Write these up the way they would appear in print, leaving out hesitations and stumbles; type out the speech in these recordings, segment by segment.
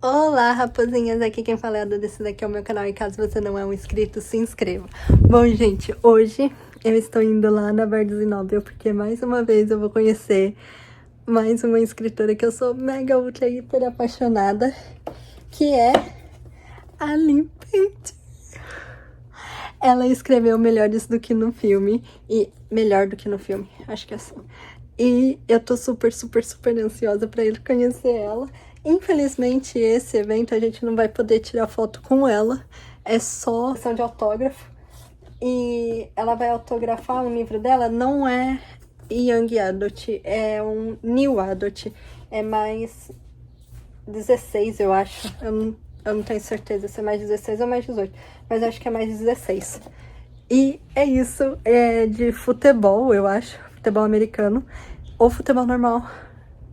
Olá, raposinhas, aqui quem fala é a Duda, esse daqui é o meu canal e caso você não é um inscrito, se inscreva. Bom, gente, hoje eu estou indo lá na Barnes & Noble porque mais uma vez eu vou conhecer mais uma escritora que eu sou mega, ultra, hiper apaixonada, que é a Lynn. Ela escreveu Melhores do que no filme e Melhor do que no filme, acho que é assim. E eu tô super ansiosa pra ir conhecer ela. Infelizmente, esse evento a gente não vai poder tirar foto com ela. É só sessão de autógrafo. E ela vai autografar um livro dela. Não é Young Adult, é um New Adult. É mais 16, eu acho. Eu não tenho certeza se é mais 16 ou mais 18. Mas eu acho que é mais 16. E é isso. É de futebol, eu acho. Futebol americano. Ou futebol normal.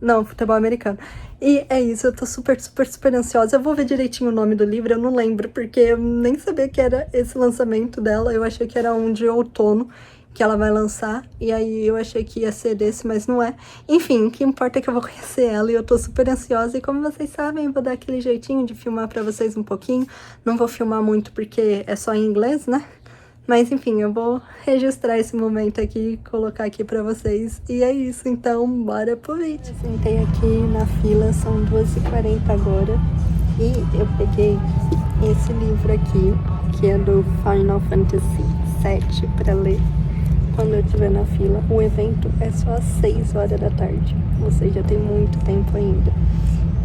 Não, futebol americano. E é isso, eu tô super ansiosa. Eu vou ver direitinho o nome do livro, eu não lembro, porque eu nem sabia que era esse lançamento dela. Eu achei que era um de outono que ela vai lançar. E aí eu achei que ia ser desse, mas não é. Enfim, o que importa é que eu vou conhecer ela e eu tô super ansiosa. E como vocês sabem, eu vou dar aquele jeitinho de filmar pra vocês um pouquinho. Não vou filmar muito porque é só em inglês, né? Mas enfim, eu vou registrar esse momento aqui, colocar aqui pra vocês. E é isso, então bora pro vídeo. Eu sentei aqui na fila, são 2h40 agora. E eu peguei esse livro aqui, que é do Final Fantasy VII, pra ler quando eu estiver na fila. O evento é só às 6 horas da tarde, ou seja, tem muito tempo ainda.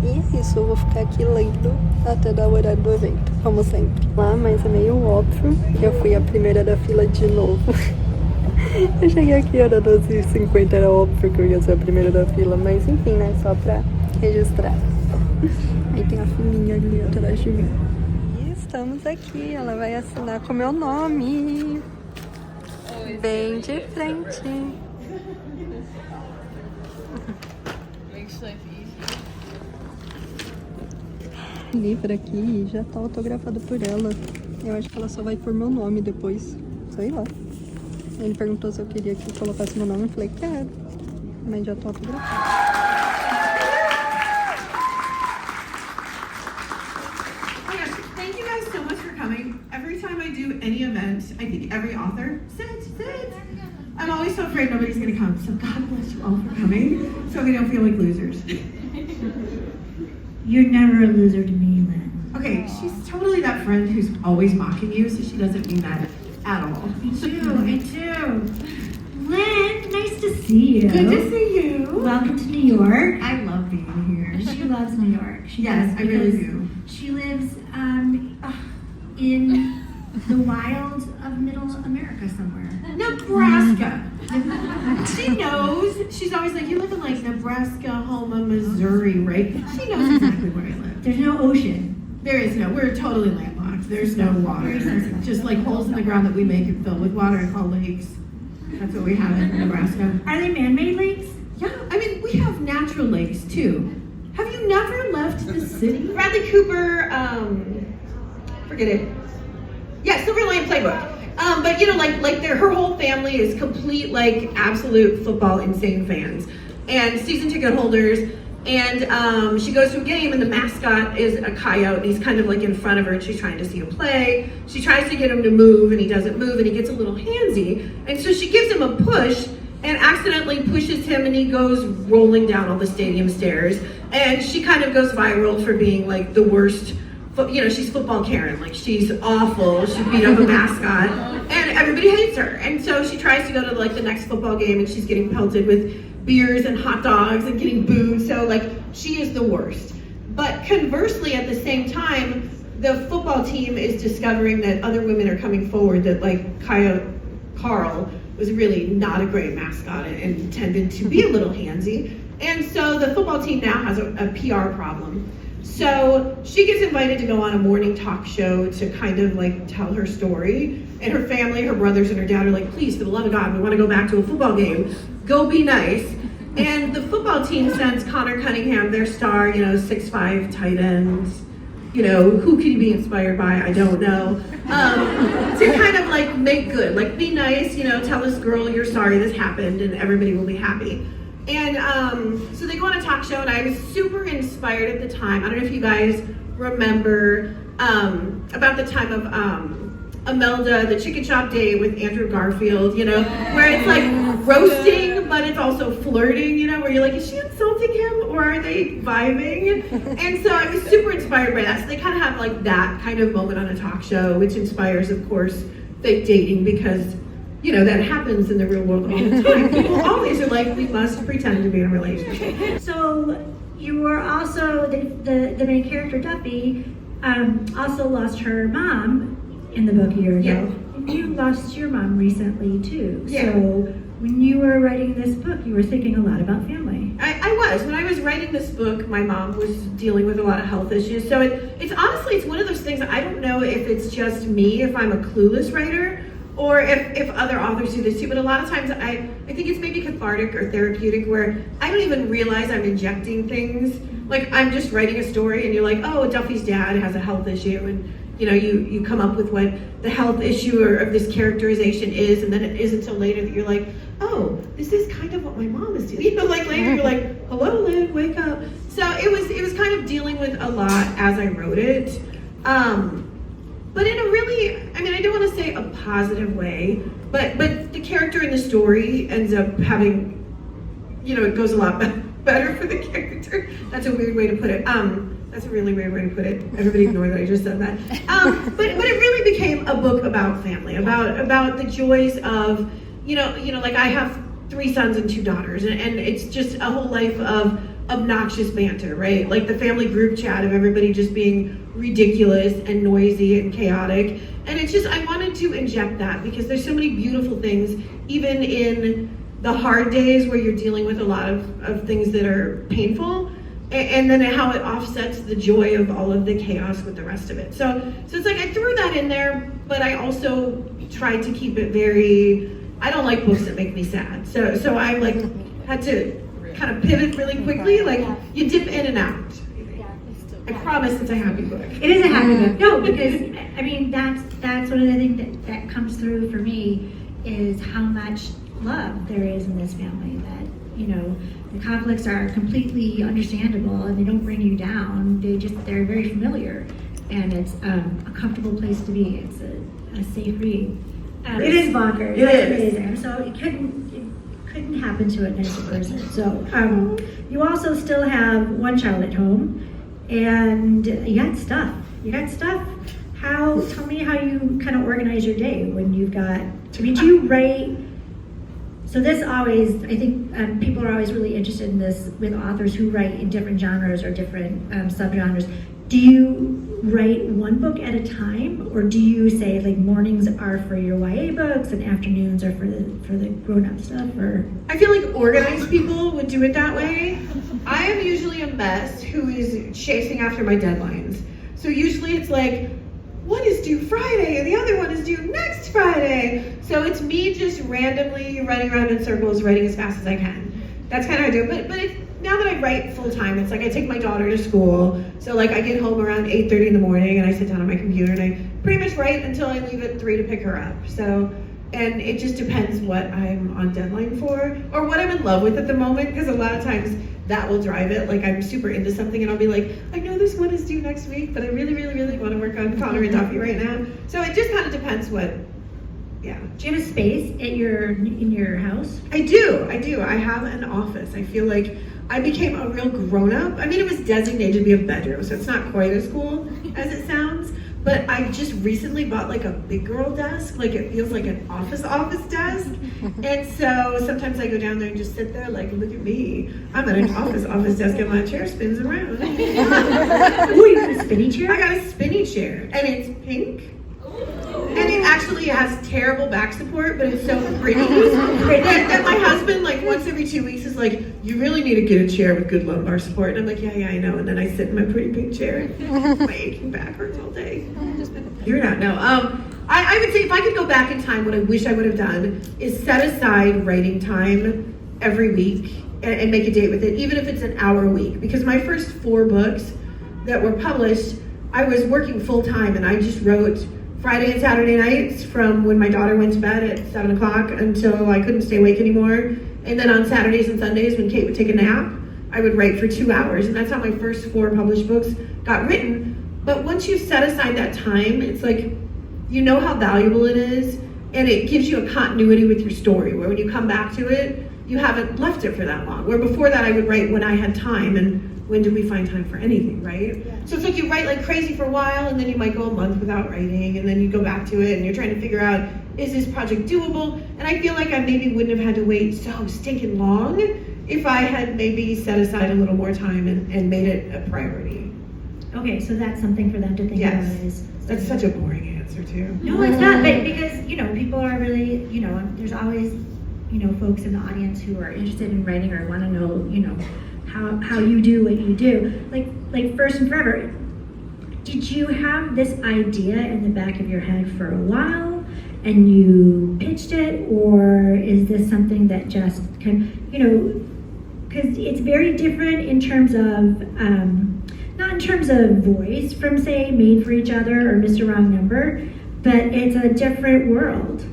E é isso, eu vou ficar aqui lendo até dar o horário do evento, como sempre. Lá, mas é meio óbvio, eu fui a primeira da fila de novo. Eu cheguei aqui, era 12h50, era óbvio que eu ia ser a primeira da fila, mas enfim, né, só pra registrar. Aí tem a filinha ali atrás de mim. E estamos aqui, ela vai assinar com o meu nome. Bem de frente. Livro aqui já tá autografado por ela. Eu acho que ela só vai pôr meu nome depois. Sei lá. Ele perguntou se eu queria que colocasse meu nome. Eu falei, quero. Mas já tô autografado. Thank you guys so much for coming. Every time I do any event, I think every author, sit. I'm always so afraid nobody's gonna come. So God bless you all for coming, so we don't feel like losers. You're never a loser to me, Lynn. Okay, she's totally that friend who's always mocking you, so she doesn't mean that at all. I do. Lynn, nice to see you. Good to see you. Welcome to New York. I love being here. She loves New York. She Yes, does, I really because do. She lives in the wilds of Middle America somewhere. Nebraska. She knows. She's always like, you live in like Nebraska, Houma, Missouri, right? She knows exactly where I live. There's no ocean. There is no, we're totally landlocked. There's no water. Just like holes in the ground that we make and fill with water and call lakes. That's what we have in Nebraska. Are they man-made lakes? Yeah, I mean, we have natural lakes too. Have you never left the city? Bradley Cooper, forget it. Yeah, Silver Lion Playbook. But you know, like her whole family is complete, like, absolute football insane fans and season ticket holders. And she goes to a game and the mascot is a coyote and he's kind of like in front of her and she's trying to see him play. She tries to get him to move and he doesn't move and he gets a little handsy. And so she gives him a push and accidentally pushes him and he goes rolling down all the stadium stairs. And she kind of goes viral for being like the worst. You know, she's football Karen, like she's awful, she beat up a mascot, and everybody hates her. And so she tries to go to like the next football game and she's getting pelted with beers and hot dogs and getting booed, so like she is the worst. But conversely, at the same time, the football team is discovering that other women are coming forward that like Carl was really not a great mascot and tended to be a little handsy. And so the football team now has a PR problem. So she gets invited to go on a morning talk show to kind of like tell her story. And her family, her brothers and her dad are like, please, for the love of God, we want to go back to a football game. Go be nice. And the football team sends Connor Cunningham, their star, you know, 6'5" tight end. You know, who could he be inspired by? I don't know. To kind of like make good, like be nice, you know, tell this girl you're sorry this happened and everybody will be happy. And so they go on a talk show, and I was super inspired at the time. I don't know if you guys remember about the time of Imelda, the chicken shop date with Andrew Garfield, you know, where it's like roasting, but it's also flirting, you know, where you're like, is she insulting him or are they vibing? And so I was super inspired by that. So they kind of have like that kind of moment on a talk show, which inspires, of course, fake dating, because, you know, that happens in the real world all the time. People always are like, we must pretend to be in a relationship. So you were also, the main character, Duffy, also lost her mom in the book a year ago. Yeah. And you lost your mom recently too. Yeah. So when you were writing this book, you were thinking a lot about family. I was. When I was writing this book, my mom was dealing with a lot of health issues. So it's honestly, it's one of those things, I don't know if it's just me, if I'm a clueless writer, or if other authors do this too, but a lot of times I think it's maybe cathartic or therapeutic, where I don't even realize I'm injecting things. Like, I'm just writing a story and you're like, oh, Duffy's dad has a health issue, and you know, you come up with what the health issue of this characterization is, and then it isn't until later that you're like, oh, this is kind of what my mom is doing. You know, like later you're like, hello, Lynn, wake up. So it was kind of dealing with a lot as I wrote it. But in a really, I mean, I don't want to say a positive way, but the character in the story ends up having, you know, it goes a lot better for the character. That's a weird way to put it. That's a really weird way to put it. Everybody ignore that I just said that. But it really became a book about family, about the joys of, you know, like I have 3 sons and 2 daughters, and it's just a whole life of obnoxious banter, right? Like the family group chat of everybody just being ridiculous and noisy and chaotic. And it's just, I wanted to inject that because there's so many beautiful things, even in the hard days where you're dealing with a lot of things that are painful, and then how it offsets the joy of all of the chaos with the rest of it. So it's like I threw that in there, but I also tried to keep it very, I don't like books that make me sad. So I like had to kind of pivot really quickly, like you dip in and out. I promise it's a happy book. It is a happy book. No, because I mean that's one of the things that comes through for me is how much love there is in this family. That, you know, the conflicts are completely understandable and they don't bring you down. They're very familiar, and it's a comfortable place to be. It's a safe read. It is bonkers. It is. Amazing. So it couldn't happen to a nicer person. So you also still have one child at home, and you got stuff. Tell me how you kind of organize your day when you've got, I mean, do you write? So this always, I think people are always really interested in this with authors who write in different genres or different subgenres. Do you write one book at a time, or do you say like mornings are for your YA books and afternoons are for the grown-up stuff? Or I feel like organized people would do it that way. I am usually a mess who is chasing after my deadlines. So usually it's like, one is due Friday and the other one is due next Friday. So it's me just randomly running around in circles, writing as fast as I can. That's kind of how I do it. But now that I write full time, it's like I take my daughter to school. So like I get home around 8:30 in the morning and I sit down on my computer and I pretty much write until I leave at 3 to pick her up. So, and it just depends what I'm on deadline for or what I'm in love with at the moment, because a lot of times that will drive it. Like I'm super into something and I'll be like, I know this one is due next week, but I really, really, really want to work on Connor and Duffy right now. So it just kind of depends what, yeah. do you have a space in your house? I do. I have an office. I feel like I became a real grown-up. I mean, it was designated to be a bedroom, so it's not quite as cool as it sounds. But I just recently bought like a big girl desk. Like it feels like an office desk. And so sometimes I go down there and just sit there like, look at me. I'm at an office desk and my chair spins around. Ooh, you got a spinny chair? I got a spinny chair and it's pink. And it actually has terrible back support, but it's so pretty that my husband, like once every 2 weeks, is like, you really need to get a chair with good lumbar support. And I'm like, yeah, I know. And then I sit in my pretty pink chair. My aching back hurts all day. You're not, no. I would say if I could go back in time, what I wish I would have done is set aside writing time every week and make a date with it, even if it's an hour a week. Because my first 4 books that were published, I was working full time and I just wrote Friday and Saturday nights from when my daughter went to bed at 7 o'clock until I couldn't stay awake anymore. And then on Saturdays and Sundays, when Kate would take a nap, I would write for 2 hours. And that's how my first 4 published books got written. But once you set aside that time, it's like, you know how valuable it is, and it gives you a continuity with your story, where when you come back to it, you haven't left it for that long. Where before that, I would write when I had time, and when do we find time for anything, right? Yeah. So it's like you write like crazy for a while, and then you might go a month without writing, and then you go back to it, and you're trying to figure out, is this project doable? And I feel like I maybe wouldn't have had to wait so stinking long if I had maybe set aside a little more time and made it a priority. Okay, so that's something for them to think about. That's such a boring answer too. No, it's not, but because, you know, people are really, you know, there's always, you know, folks in the audience who are interested in writing or want to know, you know, how you do what you do. Like First and Forever, did you have this idea in the back of your head for a while and you pitched it, or is this something that just you know, because it's very different in terms of, not in terms of voice from, say, Made for Each Other or Mr. Wrong Number, but it's a different world.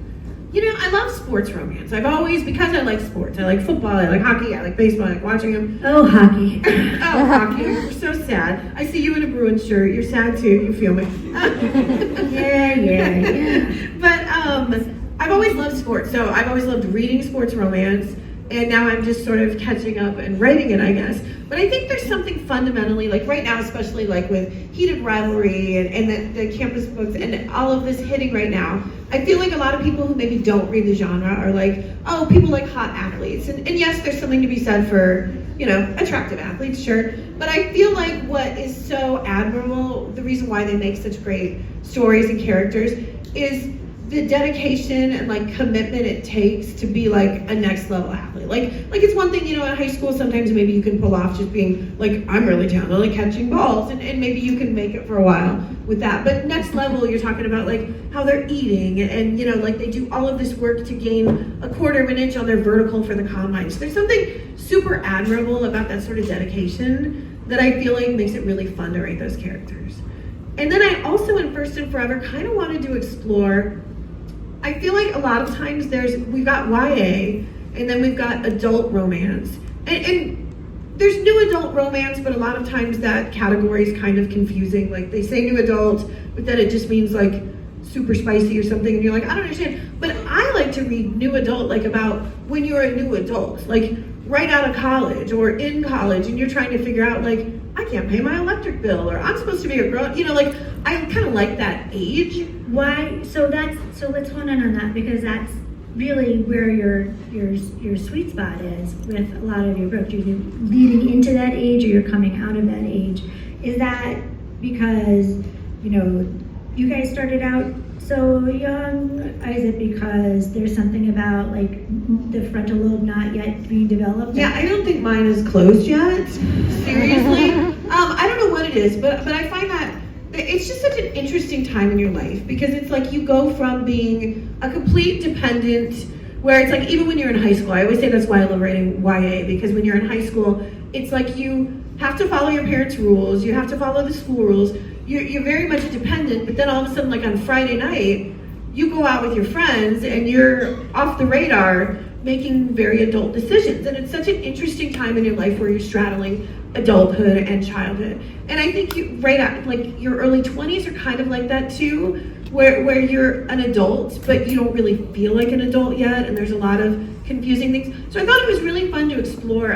You know, I love sports romance. I've always, because I like sports, I like football, I like hockey, I like baseball, I like watching them. Oh, hockey. Oh, hockey. We're so sad. I see you in a Bruins shirt. You're sad too. You feel me? Yeah. But I've always loved sports. So I've always loved reading sports romance. And now I'm just sort of catching up and writing it, I guess. But I think there's something fundamentally, like right now, especially like with Heated Rivalry and the campus books and all of this hitting right now, I feel like a lot of people who maybe don't read the genre are like, oh, people like hot athletes. And yes, there's something to be said for, you know, attractive athletes, sure. But I feel like what is so admirable, the reason why they make such great stories and characters, is the dedication and like commitment it takes to be like a next level athlete. Like it's one thing, you know, in high school sometimes maybe you can pull off just being like, I'm really talented, like catching balls, and maybe you can make it for a while with that. But next level, you're talking about like how they're eating and you know, like they do all of this work to gain a 1/4 of an inch on their vertical for the combine. So there's something super admirable about that sort of dedication that I feel like makes it really fun to write those characters. And then I also in First and Forever kind of wanted to explore, I feel like a lot of times we've got YA and then we've got adult romance. And there's new adult romance, but a lot of times that category is kind of confusing. Like they say new adult, but then it just means like super spicy or something. And you're like, I don't understand. But I like to read new adult, like about when you're a new adult, like right out of college or in college and you're trying to figure out like, I can't pay my electric bill, or I'm supposed to be a grown, you know, like I kind of like that age. Why? So let's hone in on that, because that's really where your sweet spot is with a lot of your books. You're leading into that age, or you're coming out of that age. Is that because, you know, you guys started out so young? Is it because there's something about like the frontal lobe not yet being developed? Yeah, I don't think mine is closed yet. Seriously, I don't know what it is, but I find that it's just such an interesting time in your life, because it's like you go from being a complete dependent, where it's like even when you're in high school, I always say that's why I love writing YA, because when you're in high school, it's like you have to follow your parents' rules, you have to follow the school rules, you're very much dependent, but then all of a sudden, like on Friday night, you go out with your friends and you're off the radar making very adult decisions. And it's such an interesting time in your life where you're straddling adulthood and childhood. And I think you right at like your early 20s are kind of like that too, where you're an adult, but you don't really feel like an adult yet, and there's a lot of confusing things. So I thought it was really fun to explore.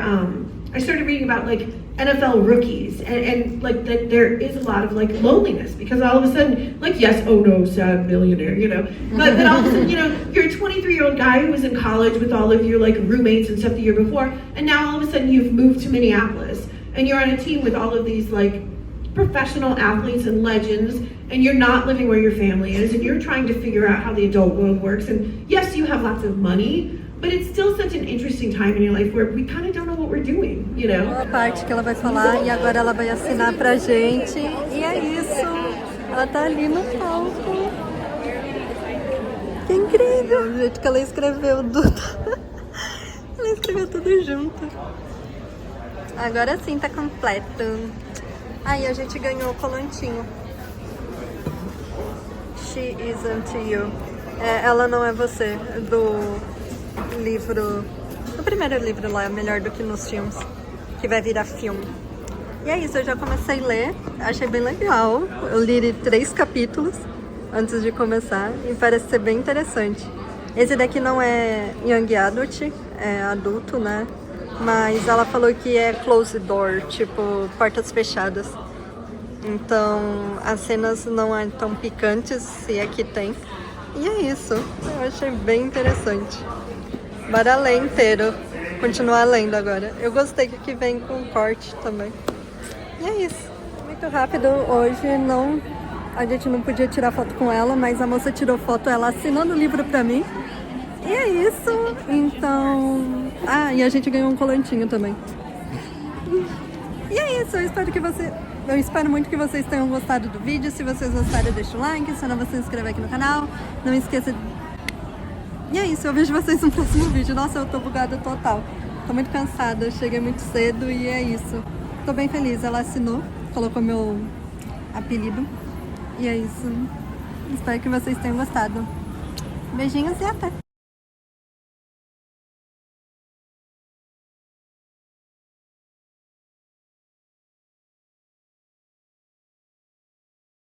I started reading about like NFL rookies, and like that there is a lot of like loneliness, because all of a sudden, like, yes, oh no, sad millionaire, you know, but then all of a sudden, you know, you're a 23-year-old guy who was in college with all of your like roommates and stuff the year before, and now all of a sudden you've moved to Minneapolis, and you're on a team with all of these like professional athletes and legends, and you're not living where your family is, and you're trying to figure out how the adult world works. And yes, you have lots of money, but it's still such an interesting time in your life where we kind of don't know what we're doing, you know? A parte que ela vai falar, e agora ela vai assinar pra gente, e é isso. Ela tá ali no palco. Que incrível o jeito que ela escreveu tudo. Ela escreveu tudo junto. Agora sim tá completo. Aí a gente ganhou o colantinho. She isn't you. Ela não é você, do livro no primeiro livro lá, Melhor do que nos filmes, que vai virar filme. E é isso, eu já comecei a ler, achei bem legal. Eu li 3 capítulos antes de começar e parece ser bem interessante. Esse daqui não é Young Adult, é adulto, né? Mas ela falou que é closed door, tipo, portas fechadas. Então, as cenas não são tão picantes, se é que tem. E é isso, eu achei bem interessante. Bora ler inteiro, continuar lendo agora. Eu gostei que vem com corte também. E é isso, muito rápido. Hoje a gente não podia tirar foto com ela, mas a moça tirou foto, ela assinando o livro pra mim. E é isso, então... Ah, e a gente ganhou um colantinho também. E é isso, eu espero muito que vocês tenham gostado do vídeo. Se vocês gostaram, deixa o like, se não, você se inscreve aqui no canal. Não esqueça de... E é isso, eu vejo vocês no próximo vídeo. Nossa, eu tô bugada total. Tô muito cansada, cheguei muito cedo e é isso. Tô bem feliz, ela assinou, colocou meu apelido. E é isso. Espero que vocês tenham gostado. Beijinhos e até!